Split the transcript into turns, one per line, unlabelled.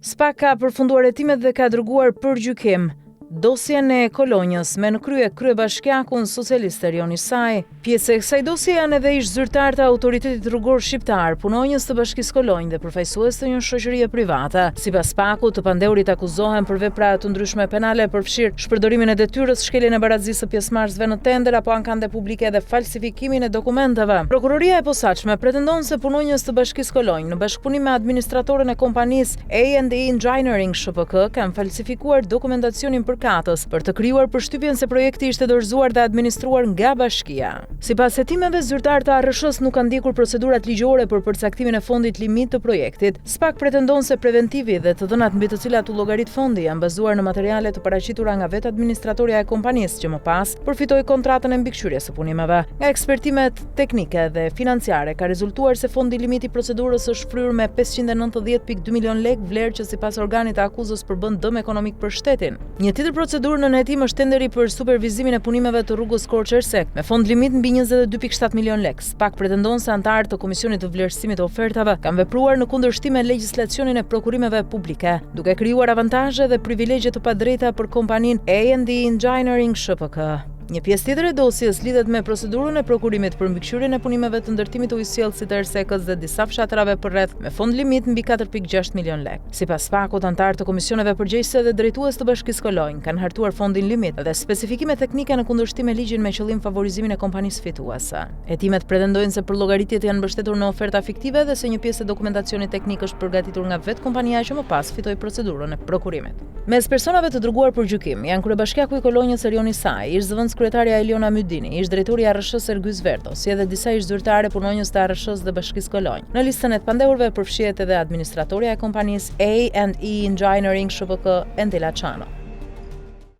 SPAK ka përfunduar hetimet dhe ka dërguar për gjykim dosjen e Kolonjës me në krye kryebashkiakun socialist Erion Isaj. Pjesë e kësaj dosje janë edhe ish zyrtar të autoritetit rrugor shqiptar, punonjës të Bashkisë Kolonjë dhe përfaqësues të një shoqërie private. Sipas SPAK-ut, të pandeurit akuzohen për vepra të ndryshme penale, përfshirë shpërdorimin e detyrës, shkeljen e barazdisë së pjesëmarrësve në tender apo ankande publike dhe falsifikimin e dokumenteve. Prokuroria e posaçme pretendon se punonjës të Bashkisë Kolonjë në bashkëpunim me administratorën e kompanisë A&E Engineering SHPK kanë falsifikuar dokumentacionin për katës për të krijuar përshtypjen se projekti ishte dorëzuar dhe administruar nga bashkia. Sipas hetimeve, zyrtarët të ARSH-s nuk kanë ndjekur procedurat ligjore për përcaktimin e fondit limit të projektit. SPAK pretendon se preventivi dhe të dhënat mbi të cilat u llogarit fondi janë bazuar në materiale të paraqitura nga vetë administratorja e kompanisë, që më pas përfitoi kontratën e mbikëqyrjes së punimeve. Nga ekspertimet teknike dhe financiare ka rezultuar se fondi limit i procedurës është fryrë me 590.2 milion lek, vlerë që sipas organit të akuzës përbën dëm ekonomik për shtetin. Një tjetër procedurë në hetim është tenderi për supervizimin e punimeve të rrugës Korçë-Ersek me fond limit mbi 22.7 milion lek. SPAK pretendon se anëtarët të Komisionit të Vlerësimit të Ofertave kanë vepruar në kundërshtim me legjislacionin e prokurimeve publike, duke krijuar avantazhe dhe privilegje të padrejta për kompaninë A&E Engineering SHPK. Një pjesë tjetër e dosjes lidhet me procedurën e prokurimit për mbikëqyrjen e punimeve të ndërtimit të ujësjellësit të Ersekës dhe disa fshatrave përreth me fond limit mbi 4.6 milion lek. Sipas SPAK-ut, anëtarë të komisioneve përgjegjëse dhe drejtues të Bashkisë Kolonjë kanë hartuar fondin limit dhe specifikime teknike në kundërshtim me ligjin me qëllim favorizimin e kompanisë fituese. Hetimet pretendojnë se përllogëritjet janë mbështetur në oferta fiktive dhe se një pjesë e dokumentacionit teknik është përgatitur nga vetë kompania që më pas fitoi procedurën e prokurimit. Mes personave të dërguar për gjykim janë kryebashkiaku i Kolonjës Erion Isaj, ish zëvendës kryetaria Eliona Mydini, ish drejtori i ARSH-s Ergyz Verdo, si edhe disa ish zyrtarë punonjës të ARSH-s dhe Bashkisë Kolonjë. Në listën e të pandeurve përfshihet edhe administratorja e kompanisë A&E Engineering SHPK Endela Çano.